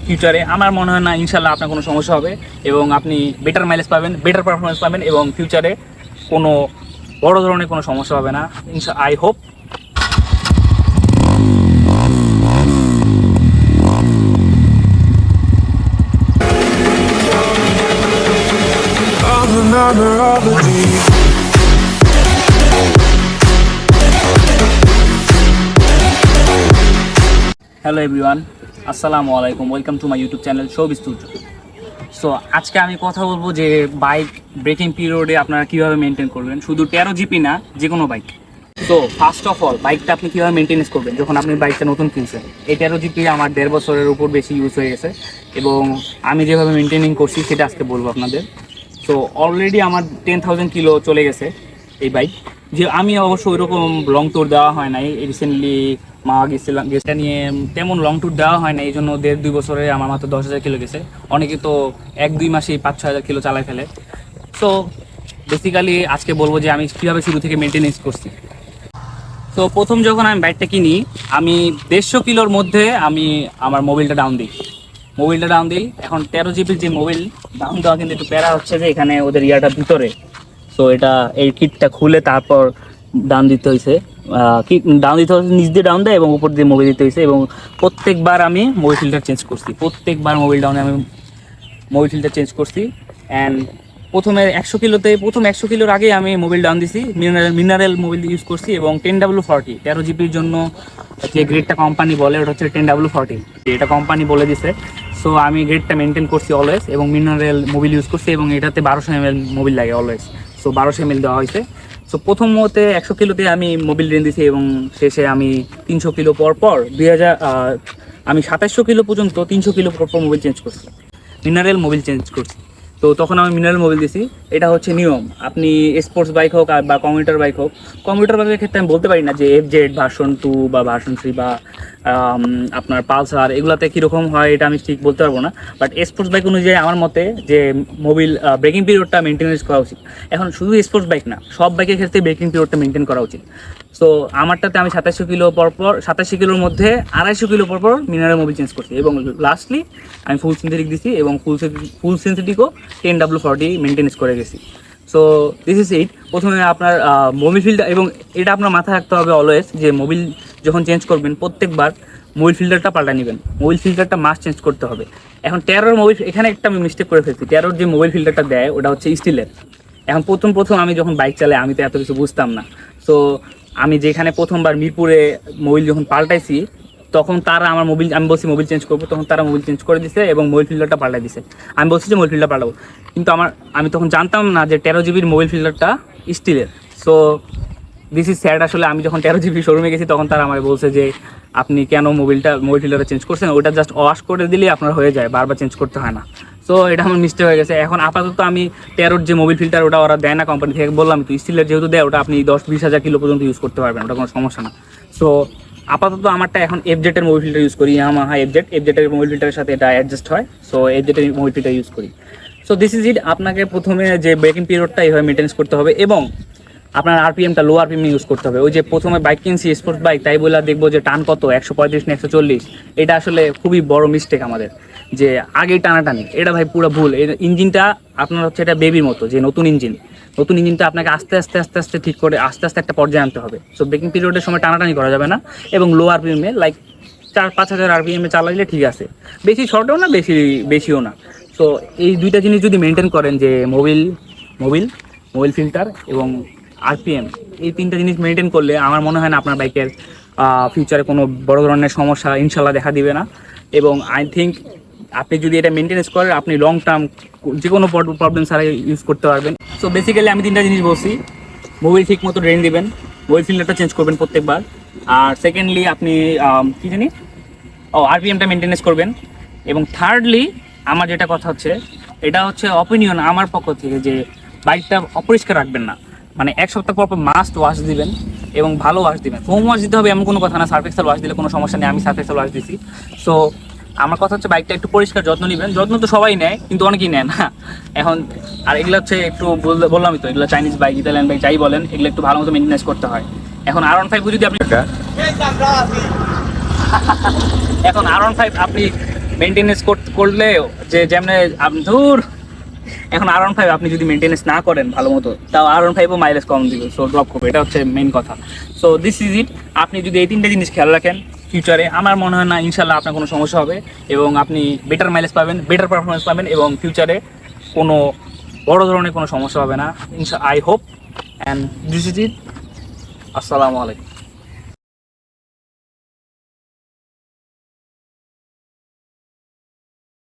ফিউচারে আমার মনে হয় না ইনশাল্লাহ আপনার কোনো সমস্যা হবে এবং আপনি বেটার মাইলেজ পাবেন, বেটার পারফরমেন্স পাবেন এবং ফিউচারে কোনো বড় ধরনের কোনো সমস্যা হবে না আই হোপ। হ্যালো এভরিওয়ান, আসসালামু আলাইকুম, welcome to my YouTube channel ShowBiz Turjo। So আজকে আমি কথা বলবো যে বাইক ব্রেকিং পিরিয়ডে আপনারা কীভাবে মেনটেন করবেন, শুধু 13 জিপি না, যে কোনো bike. So first of all বাইকটা আপনি কীভাবে মেনটেনেন্স করবেন যখন আপনি বাইকটা নতুন কিনছেন। এই 13 জিপি আমার 1.5 বছরের উপর বেশি ইউজ হয়ে গেছে এবং আমি যেভাবে মেনটেনিং করছি সেটা আজকে বলবো আপনাদের। সো অলরেডি আমার 10,000 কিলো চলে গেছে এই বাইক। যে আমি অবশ্য ওইরকম লং ট্যুর দেওয়া হয় নাই, রিসেন্টলি মা গেছিলাম, গেছটা নিয়ে তেমন লং ট্যুর দেওয়া হয় না, এই জন্য 1.5-2 বছরে আমার মাত্র 10,000 কিলো গেছে। অনেকে তো 1-2 মাসেই 5-6 হাজার কিলো চালায় ফেলে। সো বেসিক্যালি আজকে বলবো যে আমি কীভাবে শুরু থেকে মেনটেনেন্স করছি। তো প্রথম যখন আমি বাইকটা কিনি আমি 150 কিলোর মধ্যে আমি আমার মোবিলটা ডাউন দিই। এখন 13 জিবির যে মোবিল ডাউন দেওয়া কিন্তু একটু প্যারা হচ্ছে যে এখানে ওদের ইয়াটা ভিতরে। সো এটা এই কিটটা খুলে তারপর ডাউন দিতে হয়েছে, নিচ দিয়ে ডাউন দেয় এবং উপর দিয়ে মোবিল দিতে হয়েছে এবং প্রত্যেকবার আমি মোবিল ফিল্টার চেঞ্জ করছি। মোবিল ডাউনে আমি মোবিল ফিল্টার চেঞ্জ করছি। অ্যান্ড প্রথম 100 কিলোর আগে আমি মোবিল ডাউন দিছি, মিনারেল মোবিল ইউজ করছি এবং 10W40 13 জিবির জন্য যে গ্রেডটা কোম্পানি বলে ওটা হচ্ছে 10W40, এটা কোম্পানি বলে দিছে। সো আমি গ্রেডটা মেনটেন করছি অলওয়েজ এবং মিনারেল মোবিল ইউজ করছি এবং এটাতে 1200 ml মোবিল লাগে অলওয়েজ। সো 1200 ml দেওয়া হয়েছে। সো প্রথম মতে 100 কিলোতে আমি মোবিল রেন দিছি এবং শেষে আমি 300 কিলো পর আমি 2700 কিলো পর্যন্ত 300 কিলো পর মোবিল চেঞ্জ করছি, মিনারেল মোবিল চেঞ্জ করছি। তো তখন আমি মিনারেল মোবিল দিছি। এটা হচ্ছে নিয়ম, আপনি স্পোর্টস বাইক হোক বা কমিউটার বাইকের ক্ষেত্রে আমি বলতে পারি না যে FZ ভার্সন 2 বা ভার্সন 3 বা আপনার পালসার এগুলাতে কীরকম হয় এটা আমি ঠিক বলতে পারবো না। বাট স্পোর্টস বাইক অনুযায়ী আমার মতে যে মোবিল ব্রেকিং পিরিয়ডটা মেনটেনেন্স করা উচিত। এখন শুধু স্পোর্টস বাইক না, সব বাইকের ক্ষেত্রে ব্রেকিং পিরিয়ডটা মেনটেন করা উচিত। সো আমারটাতে আমি 87 কিলোর মধ্যে 250 কিলো পরপর মিনারেল মোবিল চেঞ্জ করছি এবং লাস্টলি আমি ফুল সিনথেটিক দিছি এবং ফুল সিনথেটিকও 10W40 মেনটেনেন্স করে গেছি। So this is it. প্রথমে আপনার মোবিল ফিল্টার, এবং এটা আপনার মাথায় রাখতে হবে অলওয়েজ যে মোবিল যখন চেঞ্জ করবেন প্রত্যেকবার মোবিল ফিল্টারটা পাল্টা নেবেন, মোবিল ফিল্টারটা মাস্ট চেঞ্জ করতে হবে। এখন 13 মোবিল, এখানে একটা আমি মিস্টেক করে ফেলছি, 13 যে মোবিল ফিল্টারটা দেয় ওটা হচ্ছে স্টিলের। এখন প্রথম আমি যখন বাইক চালাই আমি তো এত কিছু বুঝতাম না। সো আমি যেখানে প্রথমবার মিরপুরে মোবিল যখন পাল্টাইছি তখন তারা আমার আমি বলছি মোবিল চেঞ্জ করবো, তখন তারা মোবিল চেঞ্জ করে দিছে এবং মোবিল ফিল্টারটা পাল্টাই দিছে। আমি বলছি যে মোবিল ফিল্টার পাল্টাবো, কিন্তু আমি তখন জানতাম না যে 13 জিবির মোবিল ফিল্টারটা স্টিলের। So this is sad. আসলে আমি যখন 13 জিবি শোরুমে গেছি তখন তারা আমাকে বলছে যে আপনি কেন মোবিল ফিল্টারটা চেঞ্জ করছেন, ওটা জাস্ট ওয়াশ করে দিলেই আপনার হয়ে যায়, বারবার চেঞ্জ করতে হয় না। সো এটা আমার মিস্টেক হয়ে গেছে। এখন আপাতত আমি 13 যে মোবিল ফিল্টার ওটা ওরা দেয় না কোম্পানি থেকে, বললাম তো স্টিলের যেহেতু দেয় ওটা আপনি 10-20 হাজার কিলো পর্যন্ত ইউজ করতে পারবেন, ওটা কোনো সমস্যা না। সো আপাতত আমারটা এখন FZ এর মোবিল ফিল্টার ইউজ করি, ইয়ামাহা FZ এর মোবিল ফিল্টারের সাথে এটা অ্যাডজাস্ট হয়। সো FZ এর মোবিল ফিল্টার ইউজ করি। So this is it. আপনাকে প্রথমে যে ব্রেকিং পিরিয়ডটা এইভাবে মেনটেন্স করতে হবে এবং আপনার RPMটা লো RPM ইউজ করতে হবে। ওই যে প্রথমে বাইক কিনছি স্পোর্টস বাইক, তাই বলে দেখবো যে টান কত 135 না 140, এটা আসলে খুবই বড় মিস্টেক আমাদের, যে আগেই টানাটানি, এটা ভাই পুরো ভুল। ইঞ্জিনটা আপনার হচ্ছে এটা বেবির মতো, যে নতুন ইঞ্জিনটা আপনাকে আস্তে আস্তে ঠিক করে আস্তে একটা পর্যায়ে আনতে হবে। সো ব্রেকিং পিরিয়ডের সময় টানাটানি করা যাবে না এবং লো RPM লাইক 4-5 হাজার RPM চালাইলে ঠিক আছে, বেশি শর্টেও না বেশিও না। সো এই দুইটা জিনিস যদি মেনটেন করেন, যে মোবিল ফিল্টার এবং RPM, এই 3টা জিনিস মেনটেন করলে আমার মনে হয় না আপনার বাইকের ফিউচারে কোনো বড় ধরনের সমস্যা ইনশাল্লাহ দেখা দিবে না। এবং আই থিঙ্ক আপনি যদি এটা মেনটেনেন্স করেন আপনি লং টার্ম যে কোনো প্রবলেম ছাড়া ইউজ করতে পারবেন। সো বেসিক্যালি আমি 3টা জিনিস বলছি, মোবিল ঠিক মতো ড্রেন দিবেন, মোবিল ফিল্টারটা চেঞ্জ করবেন প্রত্যেকবার, আর সেকেন্ডলি আপনি RPMটা মেনটেনেন্স করবেন, এবং থার্ডলি আমার যেটা কথা হচ্ছে এটা হচ্ছে অপিনিয়ন আমার পক্ষ থেকে, যে বাইকটা অপরিষ্কার রাখবেন না। মানে 1 সপ্তাহ পর মাস্ট ওয়াশ দিবেন এবং ভালো ওয়াশ দিবেন। ফোম ওয়াশ দিতে হবে এমন কোনো কথা না, সার্ফ এক্সেল ওয়াশ দিলে কোনো সমস্যা নেই, আমি সার্ফ এক্সেল ওয়াশ দিছি। সো আমার কথা হচ্ছে বাইকটা একটু পরিষ্কার যত্ন নেবেন। যত্ন তো সবাই নেয় কিন্তু অনেকেই নেয় না এখন। আর এগুলো হচ্ছে একটু বললামই তো, এগুলো চাইনিজ বাইক, ইতালিয়ান বাইক যাই বলেন, এগুলো একটু ভালো মতো মেনটেনেন্স করতে হয়। এখন R15 যদি আপনি এখন R15 আপনি মেনটেনেন্স করলে যে যেমনি ধুর এখন R15 আপনি যদি মেনটেনেন্স না করেন ভালো মতো, তাও R15ও মাইলেজ কম দিবে, সো ড্রপ করবে, এটা হচ্ছে মেইন কথা। So this is it. আপনি যদি এই 3টে জিনিস খেয়াল রাখেন ফিউচারে, আমার মনে হয় না ইনশাল্লাহ আপনার কোনো সমস্যা হবে, এবং আপনি বেটার মাইলেজ পাবেন, বেটার পারফরমেন্স পাবেন, এবং ফিউচারে কোনো বড় ধরনের কোনো সমস্যা হবে না, I hope. And this is it. আসসালামু আলাইকুম।